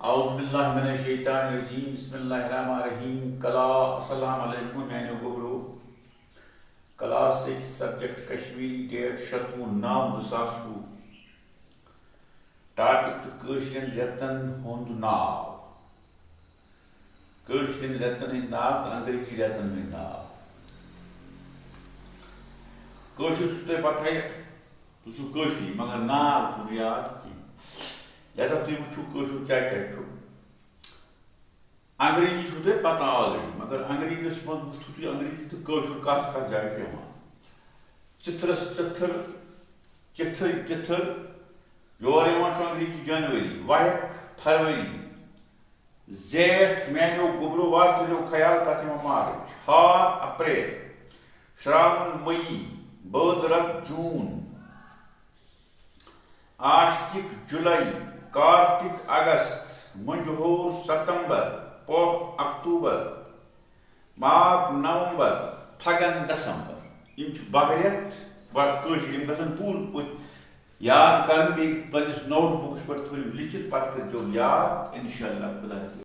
औज़ुबिल्लाहिमिनश्शैतानिर्रजीम बिस्मिल्लाहिर्रहमानिर्रहीम कला अस्सलाम वालेकुम मैंने गोबरो class 6 subject Kashmiri date 9/2020 topic Kashmir रेतन हुंद नाव कश्मीर रेतन हंद नाव तो अंग्रेजी रेतन हंद नाव कश्मीर पता है तुम मगर नाव तुम याद की लिहाजा तुम वो कश्मीर क्या क्या अंग्रेजी तुम पता ऑलरेडी मगर अंग्रेजी मज वो अंग्रेजी तो कश्मीर कत कत जाए चिथरस चिथर चिथर चिथर योर अंग्रेजी जनवरी वायक फरवरी जेठ मैनो गुबरू वार थो ख्याल तथ मार्च हार अप्रैल श्रावण मई बदरत जून आश्तिक जुलाई कार्तिक अगस्त मंजहोर सितंबर पोह अक्टूबर माघ नवंबर फगन दिसंबर इन बहरियत पूर पे याद कर नोट बुक्स पे थो लिखित पे कर याद इंशाअल्लाह खुदा